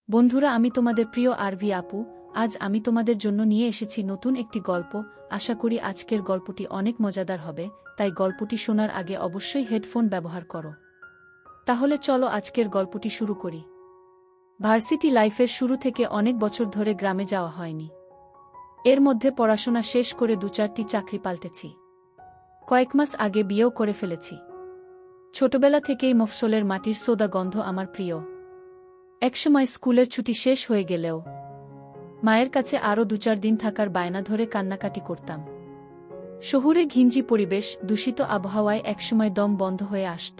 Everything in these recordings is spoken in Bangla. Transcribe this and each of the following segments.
বন্ধুরা, আমি তোমাদের প্রিয় আরভি আপু। আজ আমি তোমাদের জন্য নিয়ে এসেছি নতুন একটি গল্প। আশা করি আজকের গল্পটি অনেক মজাদার হবে, তাই গল্পটি শোনার আগে অবশ্যই হেডফোন ব্যবহার করো। তাহলে চলো আজকের গল্পটি শুরু করি। ভার্সিটি লাইফের শুরু থেকে অনেক বছর ধরে গ্রামে যাওয়া হয়নি। এর মধ্যে পড়াশোনা শেষ করে ২-৪টি চাকরি পাল্টেছি। কয়েক মাস আগে বিয়েও করে ফেলেছি। ছোটবেলা থেকেই মফস্বলের মাটির সোদা গন্ধ আমার প্রিয়। একসময় স্কুলের ছুটি শেষ হয়ে গেলেও মায়ের কাছে আরও ২-৪ দিন থাকার বায়না ধরে কান্নাকাটি করতাম। শহুরে ঘিঞ্জি পরিবেশ, দূষিত আবহাওয়ায় একসময় দম বন্ধ হয়ে আসত।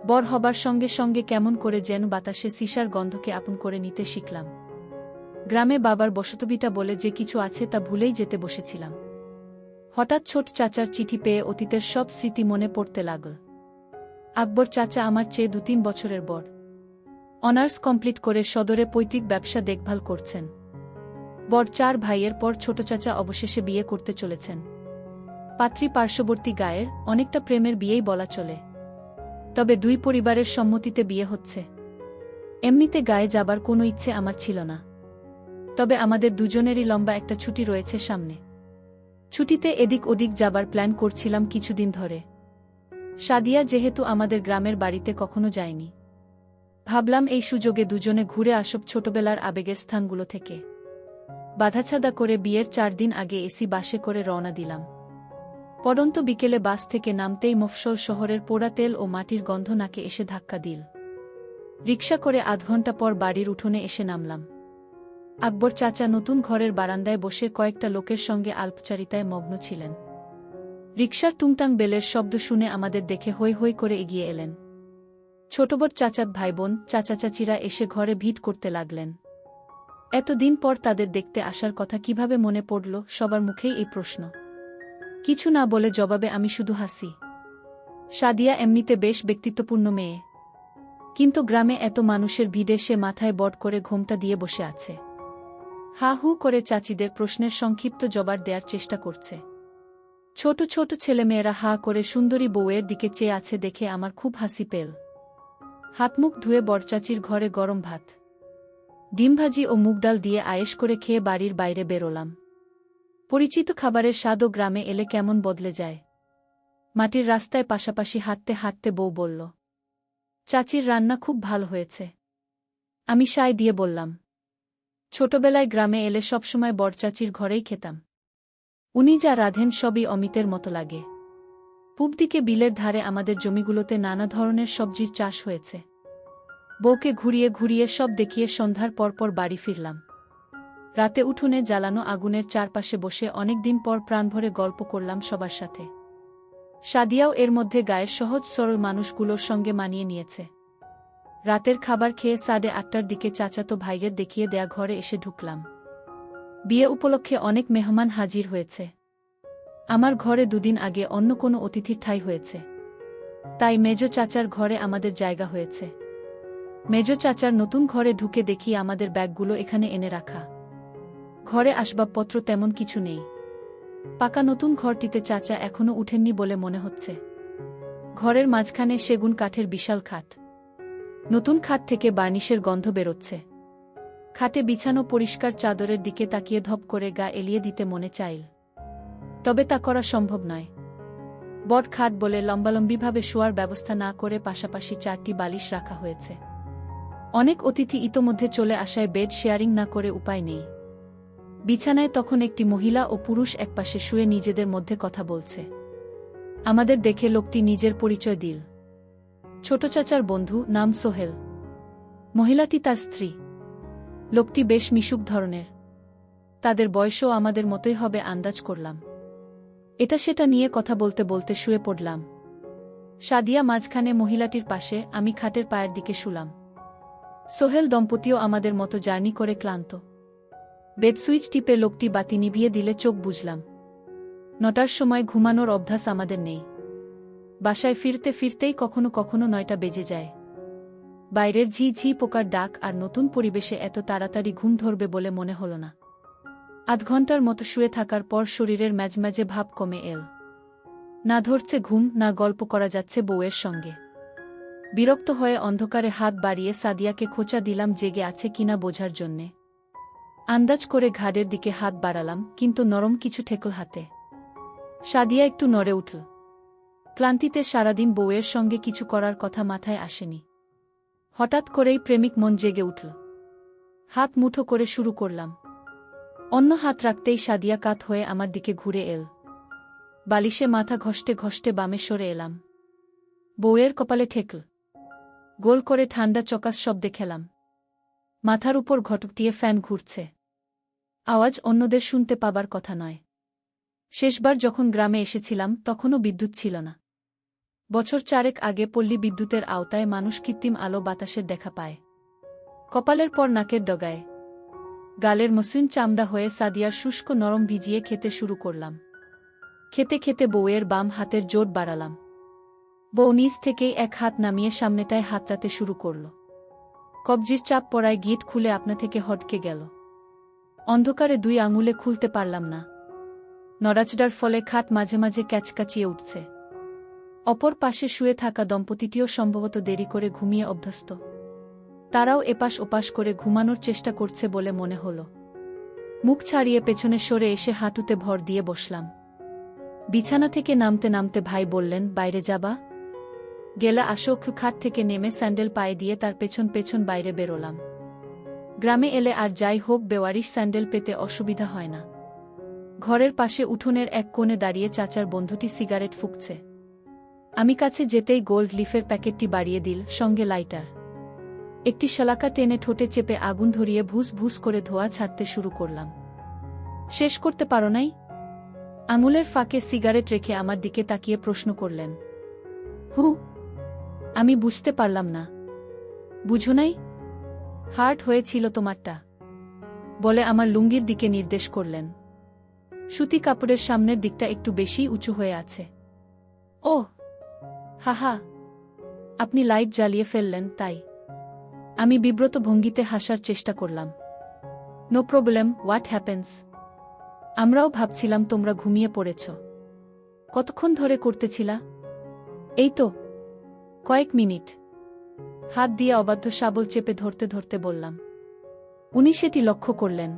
বড় হবার সঙ্গে সঙ্গে কেমন করে যেন বাতাসে সিসার গন্ধকে আপন করে নিতে শিখলাম। গ্রামে বাবার বসতভিটা বলে যে কিছু আছে তা ভুলেই যেতে বসেছিলাম। হঠাৎ ছোট চাচার চিঠি পেয়ে অতীতের সব স্মৃতি মনে পড়তে লাগল। আকবর চাচা আমার চেয়ে ২-৩ বছরের বড়। অনার্স কমপ্লিট করে সদরে পৈতৃক ব্যবসা দেখভাল করছেন। বড় ৪ ভাইয়ের পর ছোট চাচা অবশেষে বিয়ে করতে চলেছেন। পাত্রী পার্শ্ববর্তী গায়ের, অনেকটা প্রেমের বিয়েই বলা চলে। তবে দুই পরিবারের সম্মতিতে বিয়ে হচ্ছে। এমনিতে গায়ে যাবার কোনো ইচ্ছে আমার ছিল না। তবে আমাদের দুজনেরই লম্বা একটা ছুটি রয়েছে সামনে। ছুটিতে এদিক ওদিক যাবার প্ল্যান করছিলাম কিছুদিন ধরে। সাদিয়া যেহেতু আমাদের গ্রামের বাড়িতে কখনো যায়নি, ভাবলাম এই সুযোগে দুজনে ঘুরে আসব ছোটবেলার আবেগের স্থানগুলো থেকে। বাধাছাদা করে বিয়ের ৪ দিন আগে এসি বাসে করে রওনা দিলাম। পড়ন্ত বিকেলে বাস থেকে নামতেই মফস্বল শহরের পোড়া তেল ও মাটির গন্ধ নাকে এসে ধাক্কা দিল। রিকশা করে আধ ঘণ্টা পর বাড়ির উঠোনে এসে নামলাম। আকবর চাচা নতুন ঘরের বারান্দায় বসে কয়েকটা লোকের সঙ্গে আল্পচারিতায় মগ্ন ছিলেন। রিকশার টুংটাং বেলের শব্দ শুনে আমাদের দেখে হৈ হৈ করে এগিয়ে এলেন। ছোটবড় চাচাত ভাইবোন, চাচা চাচিরা এসে ঘরে ভিড় করতে লাগলেন। এতদিন পর তাদের দেখতে আসার কথা কিভাবে মনে পড়ল, সবার মুখেই এই প্রশ্ন। কিছু না বলে জবাবে আমি শুধু হাসি। সাদিয়া এমনিতে বেশ ব্যক্তিত্বপূর্ণ মেয়ে, কিন্তু গ্রামে এত মানুষের ভিড়ে সে মাথায় বড় করে ঘোমটা দিয়ে বসে আছে। হা হু করে চাচিদের প্রশ্নের সংক্ষিপ্ত জবাব দেওয়ার চেষ্টা করছে। ছোট ছোট ছেলেমেয়েরা হা করে সুন্দরী বউয়ের দিকে চেয়ে আছে দেখে আমার খুব হাসি পেল। হাতমুখ ধুয়ে বড়চাচির ঘরে গরম ভাত, ডিম ভাজি ও মুগ ডাল দিয়ে আয়েশ করে খেয়ে বাড়ির বাইরে বেরোলাম। পরিচিত খাবারের স্বাদও গ্রামে এলে কেমন বদলে যায়। মাটির রাস্তায় পাশাপাশি হাঁটতে হাঁটতে বউ বলল, চাচির রান্না খুব ভালো হয়েছে। আমি সায় দিয়ে বললাম, ছোটবেলায় গ্রামে এলে সবসময় বড়চাচির ঘরেই খেতাম। উনি যা রাঁধেন সবই অমিতের মতো লাগে। পূব দিকে বিলের ধারে আমাদের জমিগুলোতে নানা ধরনের সবজির চাষ হয়েছে। বউকে ঘুরিয়ে ঘুরিয়ে সব দেখিয়ে সন্ধ্যার পরপর বাড়ি ফিরলাম। রাতে উঠোনে জ্বালানো আগুনের চারপাশে বসে অনেকদিন পর প্রাণভরে গল্প করলাম সবার সাথে। সাদিয়াও এর মধ্যে গায়ের সহজ সরল মানুষগুলোর সঙ্গে মানিয়ে নিয়েছে। রাতের খাবার খেয়ে 8:30টার দিকে চাচাতো ভাইয়ের দেখিয়ে দেয়া ঘরে এসে ঢুকলাম। বিয়ে উপলক্ষে অনেক মেহমান হাজির হয়েছে। আমার ঘরে 2 দিন আগে অন্য কোনো অতিথির ঠাঁই হয়েছে, তাই মেজো চাচার ঘরে আমাদের জায়গা হয়েছে। মেজো চাচার নতুন ঘরে ঢুকে দেখি আমাদের ব্যাগগুলো এখানে এনে রাখা। ঘরে আসবাবপত্র তেমন কিছু নেই। পাকা নতুন ঘরটিতে চাচা এখনো উঠেননি বলে মনে হচ্ছে। ঘরের মাঝখানে সেগুন কাঠের বিশাল খাট। নতুন খাট থেকে বার্নিশের গন্ধ বেরোচ্ছে। খাটে বিছানো পরিষ্কার চাদরের দিকে তাকিয়ে ধপ করে গা এলিয়ে দিতে মনে চাইল, তবে তা করা সম্ভব নয়। বড় খাট বলে লম্বালম্বিভাবে শোয়ার ব্যবস্থা না করে পাশাপাশি 4টি বালিশ রাখা হয়েছে। অনেক অতিথি ইতোমধ্যে চলে আসায় বেড শেয়ারিং না করে উপায় নেই। বিছানায় তখন একটি মহিলা ও পুরুষ একপাশে শুয়ে নিজেদের মধ্যে কথা বলছে। আমাদের দেখে লোকটি নিজের পরিচয় দিল। ছোট চাচার বন্ধু, নাম সোহেল। মহিলাটি তার স্ত্রী। লোকটি বেশ মিশুক ধরনের। তাদের বয়সও আমাদের মতোই হবে আন্দাজ করলাম। এটা সেটা নিয়ে কথা বলতে বলতে শুয়ে পড়লাম। সাদিয়া মাঝখানে মহিলাটির পাশে, আমি খাটের পায়ের দিকে শুলাম। সোহেল দম্পতিও আমাদের মতো জার্নি করে ক্লান্ত। বেড সুইচ টিপে লোকটি বাতি নিভিয়ে দিলে চোখ বুঝলাম। 9টার সময় ঘুমানোর অভ্যাস আমাদের নেই। বাসায় ফিরতে ফিরতেই কখনো কখনো 9টা বেজে যায়। বাইরের ঝি ঝি পোকার ডাক আর নতুন পরিবেশে এত তাড়াতাড়ি ঘুম ধরবে বলে মনে হল না। আধ ঘণ্টার মতো শুয়ে থাকার পর শরীরের ম্যাজম্যাজে ভাব কমে এল। না ধরছে ঘুম, না গল্প করা যাচ্ছে বউয়ের সঙ্গে। বিরক্ত হয়ে অন্ধকারে হাত বাড়িয়ে সাদিয়াকে খোঁচা দিলাম জেগে আছে কিনা বোঝার জন্যে। আন্দাজ করে ঘাড়ের দিকে হাত বাড়ালাম, কিন্তু নরম কিছু ঠেকল হাতে। সাদিয়া একটু নড়ে উঠল। ক্লান্তিতে সারাদিন বউয়ের সঙ্গে কিছু করার কথা মাথায় আসেনি। হঠাৎ করেই প্রেমিক মন জেগে উঠল। হাত মুঠো করে শুরু করলাম। অন্য হাত রাখতেই সাদিয়া কাত হয়ে আমার দিকে ঘুরে এল। বালিশে মাথা ঘষ্টে ঘষ্টে বামে সরে এলাম। বউয়ের কপালে ঠেকল। গোল করে ঠান্ডা চকাস শব্দে খেলাম। মাথার উপর ঘটকটিয়ে ফ্যান ঘুরছে। আওয়াজ অন্যদের শুনতে পাবার কথা নয়। শেষবার যখন গ্রামে এসেছিলাম তখনও বিদ্যুৎ ছিল না। বছর 4 আগে পল্লী বিদ্যুতের আওতায় মানুষ কৃত্রিম আলো বাতাসের দেখা পায়। কপালের পর নাকের ডগায়। গালের মসৃণ চামড়া হয়ে সাদিয়ার শুষ্ক নরম ভিজিয়ে খেতে শুরু করলাম। খেতে খেতে বউয়ের বাম হাতের জোর বাড়ালাম। বউ নিজ থেকেই এক হাত নামিয়ে সামনেটায় হাতটাতে শুরু করল। কবজির চাপ পড়ায় গিট খুলে আপনা থেকে হটকে গেল। অন্ধকারে 2 আঙুলে খুলতে পারলাম না। নড়াচড়ার ফলে খাট মাঝে মাঝে ক্যাচকাচিয়ে উঠছে। অপর পাশে শুয়ে থাকা দম্পতিটিও সম্ভবত দেরি করে ঘুমিয়ে অভ্যস্ত। তারাও এপাশ ওপাশ করে ঘুমানোর চেষ্টা করছে বলে মনে হল। মুখ ছাড়িয়ে পেছনে সরে এসে হাঁটুতে ভর দিয়ে বসলাম। বিছানা থেকে নামতে নামতে ভাই বললেন, বাইরে যাবা? গেলা আসো। খাট থেকে নেমে স্যান্ডেল পায়ে দিয়ে তার পেছন পেছন বাইরে বেরোলাম। গ্রামে এলে আর যাই হোক বেওয়ারিশ স্যান্ডেল পেতে অসুবিধা হয় না। ঘরের পাশে উঠোনের এক কোণে দাঁড়িয়ে চাচার বন্ধুটি সিগারেট ফুঁকছে। আমি কাছে যেতেই গোল্ড লিফের প্যাকেটটি বাড়িয়ে দিল, সঙ্গে লাইটার। একটি শলাকা টেনে ঠোঁটে চেপে আগুন ধরিয়ে ভুস ভুস করে ধোঁয়া ছাড়তে শুরু করলাম। শেষ করতে পারো নাই? আঙুলের ফাঁকে সিগারেট রেখে আমার দিকে তাকিয়ে প্রশ্ন করলেন। হু। আমি বুঝতে পারলাম না। বুঝো নাই? হার্ট হয়েছিল তোমারটা, বলে আমার লুঙ্গির দিকে নির্দেশ করলেন। সুতি কাপড়ের সামনের দিকটা একটু বেশি উঁচু হয়ে আছে। ও হাহা, আপনি লাইট জ্বালিয়ে ফেললেন তাই? আমি বিব্রত ভঙ্গিতে হাসার চেষ্টা করলাম। No problem, what happens? আমরাও ভাবছিলাম তোমরা ঘুমিয়ে পড়েছ। কতক্ষণ ধরে করতেছিলা? এই তো কয়েক মিনিট। হাত দিয়ে অবাধ্য শাবল চেপে ধরতে ধরতে বললাম। উনি সেটি লক্ষ্য করলেন।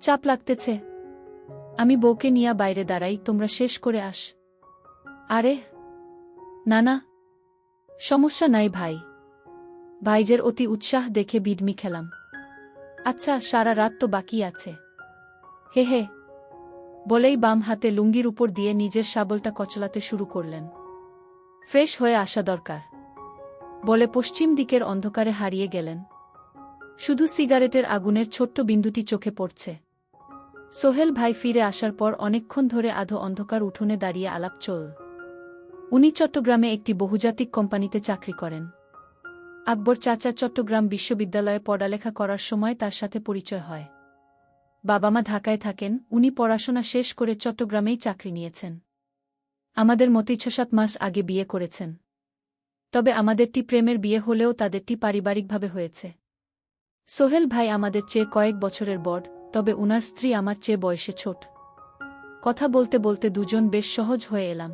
চাপ লাগতেছে। আমি বউকে নিয়ে বাইরে দাঁড়াই, তোমরা শেষ করে আস। আরে না না, সমস্যা নাই ভাই। ভাইজের অতি উৎসাহ দেখে বিডমি খেলাম। আচ্ছা, সারা রাত তো বাকি আছে। হে হে বলেই বাম হাতে লুঙ্গির উপর দিয়ে নিজের শাবলটা কচলাতে শুরু করলেন। ফ্রেশ হয়ে আসা দরকার, বলে পশ্চিম দিকের অন্ধকারে হারিয়ে গেলেন। শুধু সিগারেটের আগুনের ছোট্ট বিন্দুটি চোখে পড়ছে। সোহেল ভাই ফিরে আসার পর অনেকক্ষণ ধরে আধো অন্ধকার উঠোনে দাঁড়িয়ে আলাপ চল। উনি চট্টগ্রামে একটি বহুজাতিক কোম্পানিতে চাকরি করেন। আকবর চাচা চট্টগ্রাম বিশ্ববিদ্যালয়ে পড়ালেখা করার সময় তার সাথে পরিচয় হয়। বাবা মা ঢাকায় থাকেন, উনি পড়াশোনা শেষ করে চট্টগ্রামেই চাকরি নিয়েছেন। আমাদের মতোই 6-7 মাস আগে বিয়ে করেছেন। তবে আমাদেরটি প্রেমের বিয়ে হলেও তাদেরটি পারিবারিকভাবে হয়েছে। সোহেল ভাই আমাদের চেয়ে কয়েক বছরের বড়, তবে উনার স্ত্রী আমার চেয়ে বয়সে ছোট। কথা বলতে বলতে দুজন বেশ সহজ হয়ে এলাম।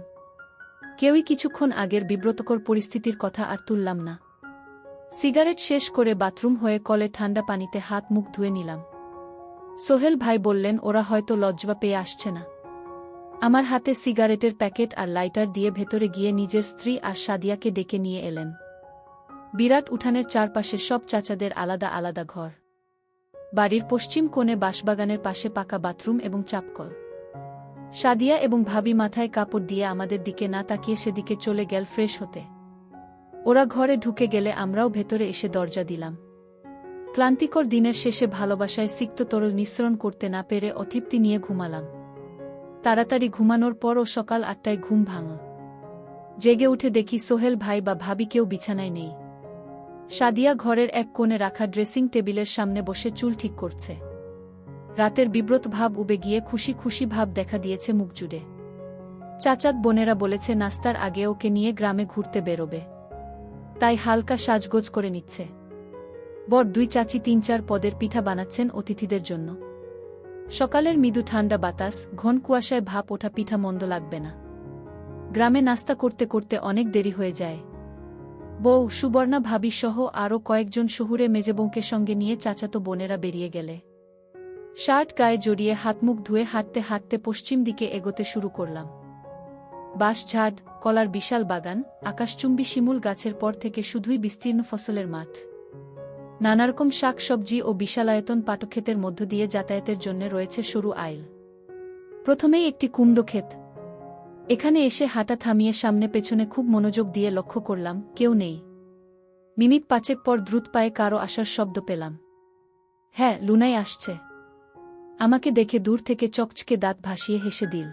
কেউই কিছুক্ষণ আগের বিব্রতকর পরিস্থিতির কথা আর তুললাম না। সিগারেট শেষ করে বাথরুম হয়ে কলে ঠান্ডা পানিতে হাত মুখ ধুয়ে নিলাম। সোহেল ভাই বললেন, ওরা হয়তো লজ্জা পেয়ে আসছে না। আমার হাতে সিগারেটের প্যাকেট আর লাইটার দিয়ে ভেতরে গিয়ে নিজের স্ত্রী আর সাদিয়াকে ডেকে নিয়ে এলেন। বিরাট উঠানের চারপাশে সব চাচাদের আলাদা আলাদা ঘর। বাড়ির পশ্চিম কোণে বাঁশবাগানের পাশে পাকা বাথরুম এবং চাপকল। সাদিয়া এবং ভাবি মাথায় কাপড় দিয়ে আমাদের দিকে না তাকিয়ে সেদিকে চলে গেল ফ্রেশ হতে। ওরা ঘরে ঢুকে গেলে আমরাও ভেতরে এসে দরজা দিলাম। ক্লান্তিকর দিনের শেষে ভালোবাসায় সিক্ত তরল নিঃসরণ করতে না পেরে অতৃপ্তি নিয়ে ঘুমালাম। তাড়াতাড়ি ঘুমানোর পরও সকাল 8টায় ঘুম ভাঙল। জেগে উঠে দেখি সোহেল ভাই বা ভাবি কেউ বিছানায় নেই। সাদিয়া ঘরের এক কোণে রাখা ড্রেসিং টেবিলের সামনে বসে চুল ঠিক করছে। রাতের বিব্রত ভাব উবে গিয়ে খুশি খুশি ভাব দেখা দিয়েছে মুখ জুড়ে। চাচাত বোনেরা বলেছে নাস্তার আগে ওকে নিয়ে গ্রামে ঘুরতে বেরোবে, তাই হালকা সাজগোজ করে নিচ্ছে। বড় 2 চাচি 3-4 পদের পিঠা বানাচ্ছেন অতিথিদের জন্য। সকালের মৃদু ঠান্ডা বাতাস, ঘন কুয়াশায় ভাপ ওঠা পিঠা মন্দ লাগবে না। গ্রামে নাস্তা করতে করতে অনেক দেরি হয়ে যায়। বউ সুবর্ণা ভাবি সহ আরও কয়েকজন শহুরে মেজেবৌকে সঙ্গে নিয়ে চাচাতো বোনেরা বেরিয়ে গেলে শার্ট গায়ে জড়িয়ে হাতমুখ ধুয়ে হাঁটতে হাঁটতে পশ্চিম দিকে এগোতে শুরু করলাম। বাঁশঝাড়, কলার বিশাল বাগান, আকাশচুম্বী শিমুল গাছের পর থেকে শুধুই বিস্তীর্ণ ফসলের মাঠ, নানারকম শাক সবজি ও বিশালায়তন পাটক্ষেতের মধ্য দিয়ে যাতায়াতের জন্য রয়েছে সরু আইল। প্রথমেই একটি কুমড়ো ক্ষেত। এখানে এসে হাঁটা থামিয়ে সামনে পেছনে খুব মনোযোগ দিয়ে লক্ষ্য করলাম, কেউ নেই। মিনিট পাঁচেক পর দ্রুত পায়ে কারো আসার শব্দ পেলাম। হ্যাঁ, লুনাই আসছে। আমাকে দেখে দূর থেকে চকচকে দাঁত ভাসিয়ে হেসে দিল।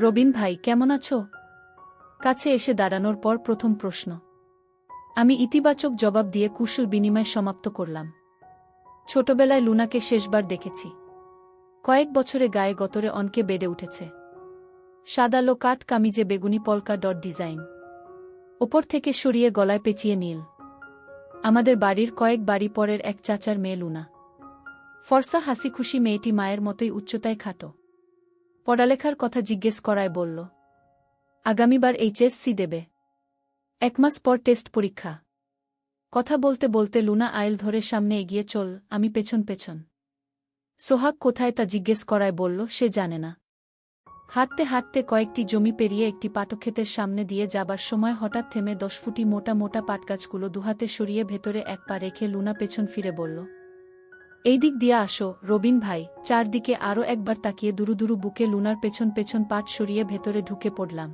রবিন ভাই, কেমন আছো? কাছে এসে দাঁড়ানোর পর প্রথম প্রশ্ন। আমি ইতিবাচক জবাব দিয়ে কুশল বিনিময় সমাপ্ত করলাম। ছোটবেলায় লুনাকে শেষবার দেখেছি। কয়েক বছরে গায়ে গতরে অনকে বেড়ে উঠেছে। সাদালো কাট কামিজে বেগুনি পলকা ডট ডিজাইন, ওপর থেকে সরিয়ে গলায় পেঁচিয়ে নীল। আমাদের বাড়ির কয়েক বাড়ি পরের এক চাচার মেয়ে লুনা। ফর্সা হাসি খুশি মেয়েটি মায়ের মতোই উচ্চতায় খাটো। পড়ালেখার কথা জিজ্ঞেস করায় বলল, আগামীবার এইচএসসি দেবে। 1 মাস পর টেস্ট পরীক্ষা। কথা বলতে বলতে লুনা আইল ধরে সামনে এগিয়ে চল, আমি পেছন পেছন। সোহাগ কোথায় তা জিজ্ঞেস করায় বলল সে জানে না। হাঁটতে হাঁটতে কয়েকটি জমি পেরিয়ে একটি পাটক্ষেতের সামনে দিয়ে যাবার সময় হঠাৎ থেমে 10 ফুটি মোটা মোটা পাটগাছগুলো দুহাতে সরিয়ে ভেতরে এক পা রেখে লুনা পেছন ফিরে বলল, এই দিক দিয়ে আসো রবিন ভাই। চারদিকে আরও একবার তাকিয়ে দুরু দুরু বুকে লুনার পেছন পেছন পাট সরিয়ে ভেতরে ঢুকে পড়লাম।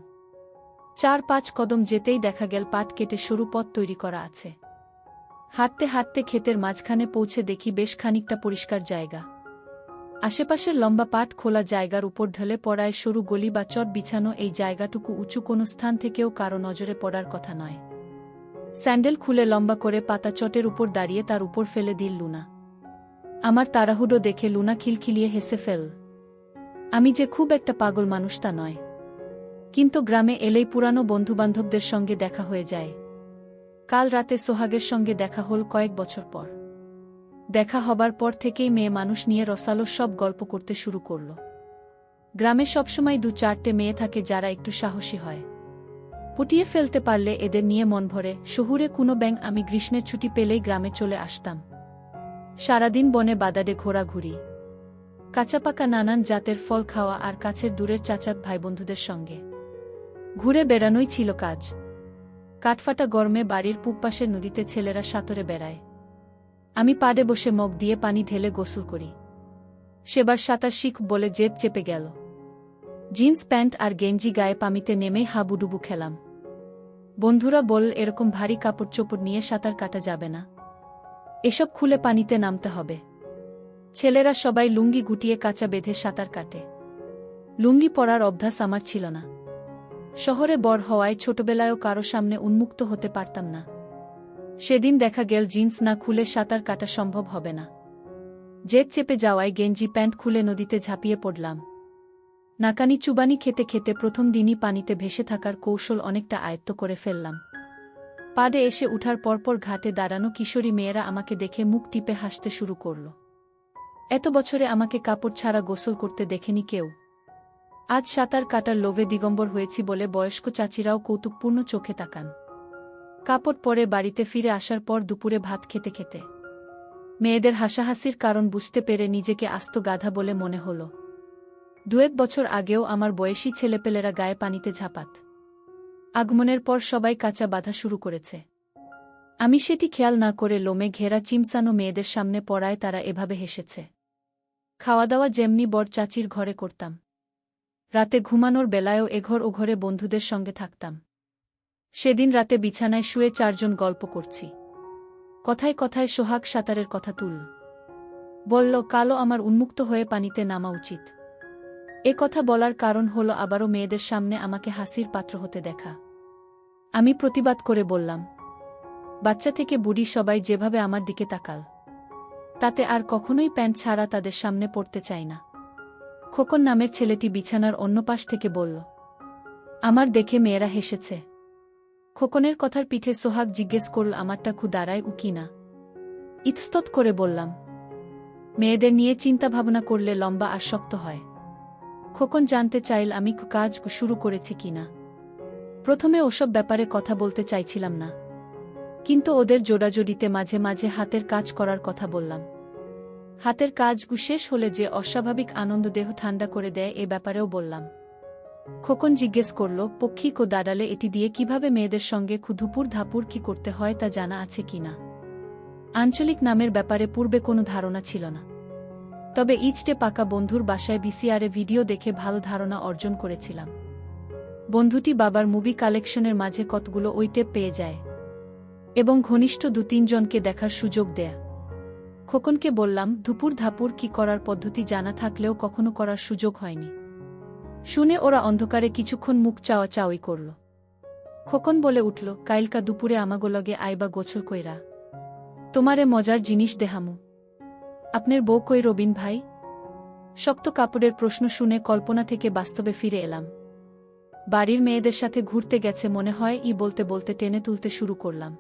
4-5 কদম যেতেই দেখা গেল পাট কেটে সরু পথ তৈরি করা আছে। হাঁটতে হাঁটতে ক্ষেতের মাঝখানে পৌঁছে দেখি বেশ খানিকটা পরিষ্কার জায়গা। আশেপাশের লম্বা পাট খোলা জায়গার উপর ঢলে পড়ায় সরু গলি বা চট বিছানো এই জায়গাটুকু উঁচু কোনো স্থান থেকেও কারো নজরে পড়ার কথা নয়। স্যান্ডেল খুলে লম্বা করে পাতা চটের উপর দাঁড়িয়ে তার উপর ফেলে দিল লুনা। আমার তাড়াহুড়ো দেখে লুনা খিলখিলিয়ে হেসে ফেল। আমি যে খুব একটা পাগল মানুষ তা নয়, কিন্তু গ্রামে এলেই পুরানো বন্ধুবান্ধবদের সঙ্গে দেখা হয়ে যায়। কাল রাতে সোহাগের সঙ্গে দেখা হল কয়েক বছর পর। দেখা হবার পর থেকেই মেয়ে মানুষ নিয়ে রসালো সব গল্প করতে শুরু করল। গ্রামে সবসময় 2-4টে মেয়ে থাকে যারা একটু সাহসী হয়। পুটিয়ে ফেলতে পারলে এদের নিয়ে মন ভরে। শহুরে কোনো ব্যাঙ আমি গ্রীষ্মের ছুটি পেলেই গ্রামে চলে আসতাম। সারাদিন বনে বাদাডে ঘোরাঘুরি, কাঁচাপাকা নানান জাতের ফল খাওয়া আর কাছের দূরের চাচাত ভাইবন্ধুদের সঙ্গে ঘুরে বেড়ানোই ছিল কাজ। কাঠফাটা গরমে বাড়ির পূবপাশের নদীতে ছেলেরা সাঁতরে বেড়ায়। আমি পাড়ে বসে মগ দিয়ে পানি ঢেলে গোসল করি। সেবার সাঁতার শিখ বলে জেদ চেপে গেল। জিন্স প্যান্ট আর গেঞ্জি গায়ে পানিতে নেমেই হাবুডুবু খেলাম। বন্ধুরা বলল, এরকম ভারী কাপড় চোপড় নিয়ে সাঁতার কাটা যাবে না, এসব খুলে পানিতে নামতে হবে। ছেলেরা সবাই লুঙ্গি গুটিয়ে কাঁচা বেঁধে সাঁতার কাটে। লুঙ্গি পরার অভ্যাস আমার ছিল না। শহরে বড় হওয়ায় ছোটবেলায়ও কারো সামনে উন্মুক্ত হতে পারতাম না। সেদিন দেখা গেল জিন্স না খুলে সাঁতার কাটা সম্ভব হবে না। জেদ চেপে যাওয়ায় গেঞ্জি প্যান্ট খুলে নদীতে ঝাঁপিয়ে পড়লাম। নাকানি চুবানি খেতে খেতে প্রথম দিনই পানিতে ভেসে থাকার কৌশল অনেকটা আয়ত্ত করে ফেললাম। পাড়ে এসে উঠার পরপর ঘাটে দাঁড়ানো কিশোরী মেয়েরা আমাকে দেখে মুখ টিপে হাসতে শুরু করল। এত বছরে আমাকে কাপড় ছাড়া গোসল করতে দেখেনি কেউ। আজ সাঁতার কাটার লোভে দিগম্বর হয়েছি বলে বয়স্ক চাচিরাও কৌতুকপূর্ণ চোখে তাকান। কাপড় পরে বাড়িতে ফিরে আসার পর দুপুরে ভাত খেতে খেতে মেয়েদের হাসাহাসির কারণ বুঝতে পেরে নিজেকে আস্ত গাধা বলে মনে হল। 2-1 বছর আগেও আমার বয়সী ছেলেপেলেরা গায়ে পানিতে ঝাঁপাত। আগমনের পর সবাই কাঁচা বাঁধা শুরু করেছে। আমি সেটি খেয়াল না করে লোমে ঘেরা চিমসানো মেয়েদের সামনে পড়ায় তারা এভাবে হেসেছে। খাওয়া দাওয়া যেমনি বড় চাচির ঘরে করতাম, রাতে ঘুমানোর বেলায়ও এঘর ওঘরে বন্ধুদের সঙ্গে থাকতাম। সেদিন রাতে বিছানায় শুয়ে 4 জন গল্প করছি। কথায় কথায় সোহাগ সাঁতারের কথা তুলল। বলল, কালও আমার উন্মুক্ত হয়ে পানিতে নামা উচিত। এ কথা বলার কারণ হলো আবারও মেয়েদের সামনে আমাকে হাসির পাত্র হতে দেখা। আমি প্রতিবাদ করে বললাম, বাচ্চা থেকে বুড়ি সবাই যেভাবে আমার দিকে তাকাল, তাতে আর কখনোই প্যান্ট ছাড়া তাদের সামনে পড়তে চাই না। খোকন নামের ছেলেটি বিছানার অন্য পাশ থেকে বলল, আমার দেখে মেয়েরা হেসেছে। খোকনের কথার পিঠে সোহাগ জিজ্ঞেস করল, আমারটা দাঁড়ায় উকি না। ইতস্তত করে বললাম, মেয়েদের নিয়ে চিন্তা ভাবনা করলে লম্বা আর শক্ত হয়। খোকন জানতে চাইল আমি কাজ শুরু করেছি কিনা। প্রথমে ওসব ব্যাপারে কথা বলতে চাইছিলাম না। কিন্তু ওদের জোড়াজোড়িতে মাঝে মাঝে হাতের কাজ করার কথা বললাম। হাতের কাজ শেষ হলে যে অস্বাভাবিক আনন্দ দেহ ঠান্ডা করে দেয় এ ব্যাপারেও বললাম। খোকন জিজ্ঞেস করল, পক্ষিক ও দাঁড়ালে এটি দিয়ে কিভাবে মেয়েদের সঙ্গে ধুপুর ধাপুর কি করতে হয় তা জানা আছে কিনা। আঞ্চলিক নামের ব্যাপারে পূর্বে কোনো ধারণা ছিল না, তবে ইচটে পাকা বন্ধুর বাসায় ভিসিআরে ভিডিও দেখে ভালো ধারণা অর্জন করেছিলাম। বন্ধুটি বাবার মুভি কালেকশনের মাঝে কতগুলো ওই টেপ পেয়ে যায় এবং ঘনিষ্ঠ ২-৩ জনকে দেখার সুযোগ দেয়। খোকনকে বললাম, ধুপুর ধাপুর কি করার পদ্ধতি জানা থাকলেও কখনো করার সুযোগ হয়নি। শুনে ওরা অন্ধকারে কিছুক্ষণ মুখ চাওয়াচাওয়ি করল। খোকন বলে উঠল, কাইলকা দুপুরে আমাগোলগে আইবা গোছল কইরা, তোমারে মজার জিনিস দেহামু। আপনার বউ কই রবিন ভাই? শক্ত কাপড়ের প্রশ্ন শুনে কল্পনা থেকে বাস্তবে ফিরে এলাম। বাড়ির মেয়েদের সাথে ঘুরতে গেছে মনে হয় বলতে বলতে টেনে তুলতে শুরু করলাম।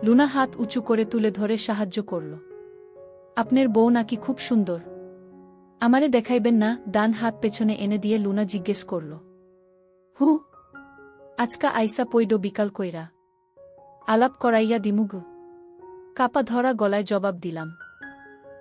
লুনা হাত উঁচু করে তুলে ধরে সাহায্য করল। আপনার বউ নাকি খুব সুন্দর, আমারে দেখাইবেন না? ডান হাত পেছনে এনে দিয়ে লুনা জিজ্ঞেস করল। হু, আজকা আইসা পইডো বিকাল কইরা, আলাপ করাইয়া দিমুগ, কাপা ধরা গলায় জবাব দিলাম।